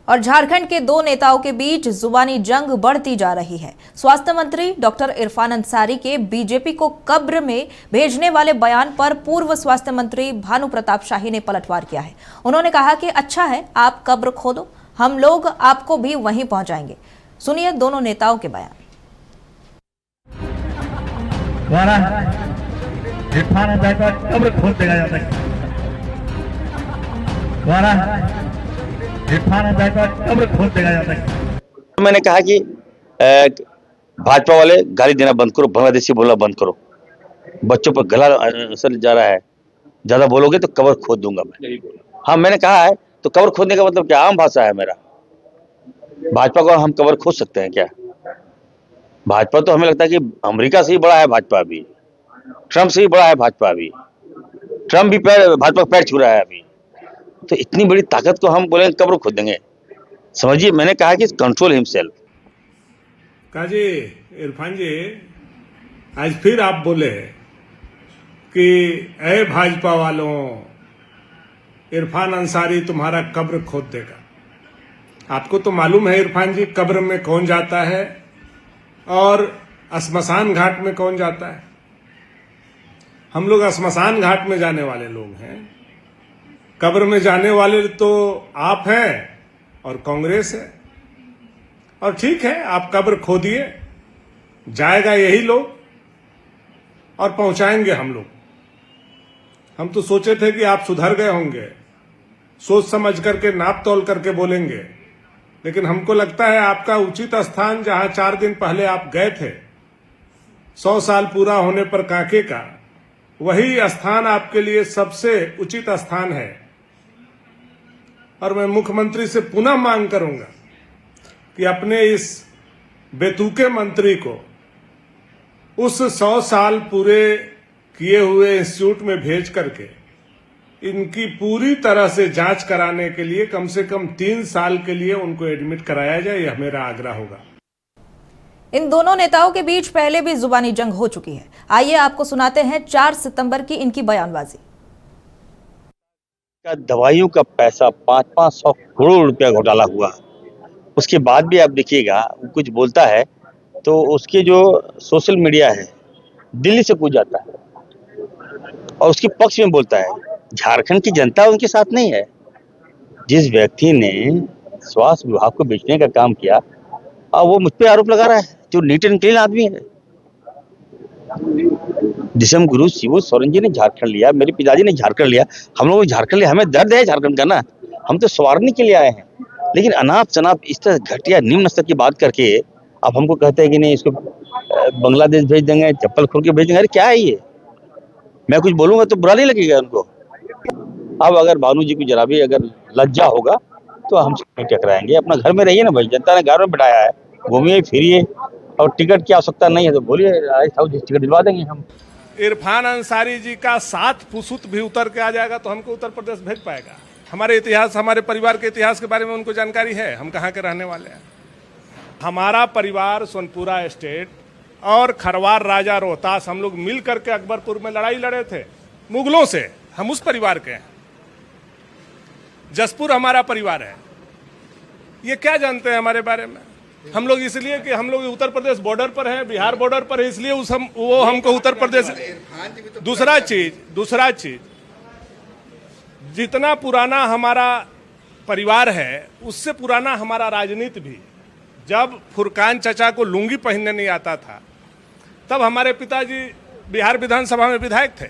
और झारखंड के दो नेताओं के बीच जुबानी जंग बढ़ती जा रही है। स्वास्थ्य मंत्री डॉक्टर इरफान अंसारी के बीजेपी को कब्र में भेजने वाले बयान पर पूर्व स्वास्थ्य मंत्री भानु प्रताप शाही ने पलटवार किया है। उन्होंने कहा कि अच्छा है आप कब्र खोदो, हम लोग आपको भी वहीं पहुंचाएंगे। सुनिए दोनों नेताओं के बयान। इरफान अंसारी का कब्र खोद देगा जाता है। इरफान अंसारी का कब्र खोद देगा जाता है। मैंने कहा कि भाजपा वाले गाली देना बंद करो, बांग्लादेशी बोलना बंद करो, बच्चों पर गला असर जा रहा है, ज्यादा बोलोगे तो कब्र खोद दूंगा मैं। हाँ मैंने कहा है, तो कब्र खोदने का मतलब क्या? आम भाषा है मेरा। भाजपा को हम कब्र खोद सकते हैं क्या? भाजपा तो हमें लगता है कि अमेरिका से ही बड़ा है भाजपा, अभी ट्रम्प से ही बड़ा है भाजपा, अभी ट्रम्प भी भाजपा पैर छू रहा है अभी। तो इतनी बड़ी ताकत को हम बोलेंगे कब्र खोद देंगे, समझिए। मैंने कहा कि कंट्रोल हिमसेल्फ। कहा जी इरफान जी, आज फिर आप बोले कि ऐ भाजपा वालों, इरफान अंसारी तुम्हारा कब्र खोद देगा। आपको तो मालूम है इरफान जी, कब्र में कौन जाता है और श्मशान घाट में कौन जाता है। हम लोग श्मशान घाट में जाने वाले लोग हैं, कब्र में जाने वाले तो आप हैं और कांग्रेस है। और ठीक है, आप कब्र खोदिए, जाएगा यही लोग और पहुंचाएंगे हम लोग। हम तो सोचे थे कि आप सुधर गए होंगे, सोच समझ करके नाप तोल करके बोलेंगे, लेकिन हमको लगता है आपका उचित स्थान जहां 4 दिन पहले आप गए थे 100 साल पूरा होने पर कांके का, वही स्थान आपके लिए सबसे उचित स्थान है। और मैं मुख्यमंत्री से पुनः मांग करूंगा कि अपने इस बेतुके मंत्री को उस 100 साल पूरे किए हुए इंस्टीट्यूट में भेज करके इनकी पूरी तरह से जांच कराने के लिए कम से कम 3 साल के लिए उनको एडमिट कराया जाए, यह मेरा आग्रह होगा। इन दोनों नेताओं के बीच पहले भी जुबानी जंग हो चुकी है। आइए आपको सुनाते हैं 4 सितंबर की इनकी बयानबाजी। दवाइयों का पैसा 500 करोड़ रुपया घोटाला हुआ, उसके बाद भी आप देखिएगा कुछ बोलता है तो उसके जो सोशल मीडिया है दिल्ली से पूछ जाता है और उसके पक्ष में बोलता है। झारखंड की जनता उनके साथ नहीं है। जिस व्यक्ति ने स्वास्थ्य विभाग को बेचने का काम किया, अब वो मुझ पे आरोप लगा रहा है, जो नीट एंड क्लीन आदमी है। दिसम गुरु शिबू सोरेन जी ने झारखंड लिया, मेरे पिताजी ने झारखंड लिया, हम लोग झारखंड लिया। हमें दर्द है झारखंड का ना, हम तो संवारने के लिए आए हैं। लेकिन अनाप शनाप इस तरह घटिया निम्न स्तर की बात करके आप हमको कहते हैं कि नहीं इसको बांग्लादेश भेज देंगे, चप्पल खोल के भेज देंगे। अरे क्या है ये? मैं कुछ बोलूंगा तो बुरा नहीं लगेगा उनको। अब अगर भानु जी को जरा भी अगर लज्जा होगा तो हमसे नहीं टकराएंगे। अपना घर में रहिए ना भाई, जनता ने घर में बिठाया है, घूमिए फिरिए, और टिकट की आवश्यकता नहीं है तो बोलिए टिकट दिलवा देंगे हम। इरफान अंसारी जी का 7 फुसुत भी उतर के आ जाएगा तो हमको उत्तर प्रदेश भेज पाएगा। हमारे इतिहास, हमारे परिवार के इतिहास के बारे में उनको जानकारी है, हम कहाँ के रहने वाले हैं। हमारा परिवार सोनपुरा एस्टेट और खरवार राजा रोहतास, हम लोग मिल करके अकबरपुर में लड़ाई लड़े थे मुगलों से, हम उस परिवार के हैं। जसपुर हमारा परिवार है। ये क्या जानते हैं हमारे बारे में? हम लोग इसलिए कि हम लोग उत्तर प्रदेश बॉर्डर पर हैं, बिहार बॉर्डर पर है, इसलिए वो हमको उत्तर प्रदेश। दूसरा चीज जितना पुराना हमारा परिवार है उससे पुराना हमारा राजनीति भी। जब फुरकान चचा को लुंगी पहनने नहीं आता था तब हमारे पिताजी बिहार विधानसभा में विधायक थे,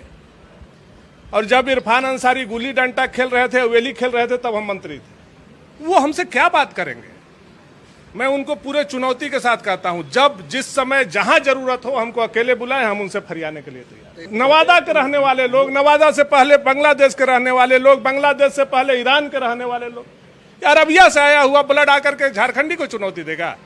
और जब इरफान अंसारी गुल्ली डंडा खेल रहे थे, वेली खेल रहे थे, तब हम मंत्री थे। वो हमसे क्या बात करेंगे? मैं उनको पूरे चुनौती के साथ कहता हूं, जब जिस समय जहां जरूरत हो हमको अकेले बुलाएं, हम उनसे फरियाने के लिए तैयार। नवादा के रहने वाले लोग, नवादा से पहले बांग्लादेश के रहने वाले लोग, बांग्लादेश से पहले ईरान के रहने वाले लोग, अरबिया से आया हुआ ब्लड आकर के झारखंडी को चुनौती देगा?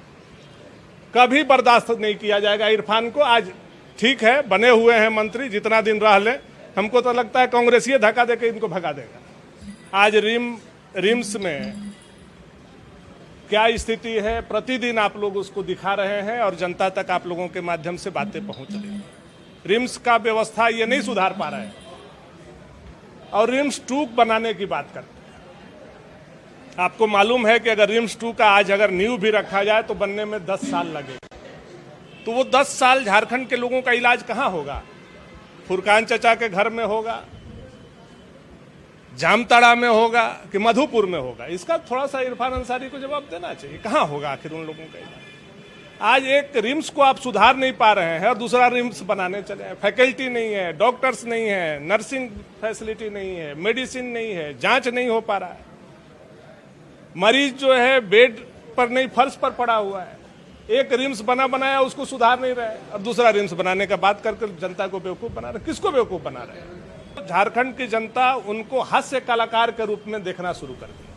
कभी बर्दाश्त नहीं किया जाएगा इरफान को। आज ठीक है, बने हुए हैं मंत्री, जितना दिन रह ले, हमको तो लगता है कांग्रेसी धक्का देकर इनको भगा देगा। आज रिम्स में क्या स्थिति है, प्रतिदिन आप लोग उसको दिखा रहे हैं और जनता तक आप लोगों के माध्यम से बातें पहुंच रही हैं। रिम्स का व्यवस्था ये नहीं सुधार पा रहा है और रिम्स 2 बनाने की बात करते हैं। आपको मालूम है कि अगर रिम्स 2 का आज अगर नींव भी रखा जाए तो बनने में 10 साल लगेगा, तो वो 10 साल झारखंड के लोगों का इलाज कहाँ होगा? फुरकान चचा के घर में होगा, जामताड़ा में होगा कि मधुपुर में होगा? इसका थोड़ा सा इरफान अंसारी को जवाब देना चाहिए। कहाँ होगा आखिर उन लोगों का इलाज? आज एक रिम्स को आप सुधार नहीं पा रहे हैं और दूसरा रिम्स बनाने चले हैं। फैकल्टी नहीं है, डॉक्टर्स नहीं है, नर्सिंग फैसिलिटी नहीं है, मेडिसिन नहीं है, जांच नहीं हो पा रहा है, मरीज जो है बेड पर नहीं फर्श पर पड़ा हुआ है। एक रिम्स बना बनाया उसको सुधार नहीं रहे और दूसरा रिम्स बनाने का बात करके जनता को बेवकूफ बना रहे। किसको बेवकूफ बना रहे हैं? झारखंड की जनता उनको हास्य कलाकार के रूप में देखना शुरू कर दी।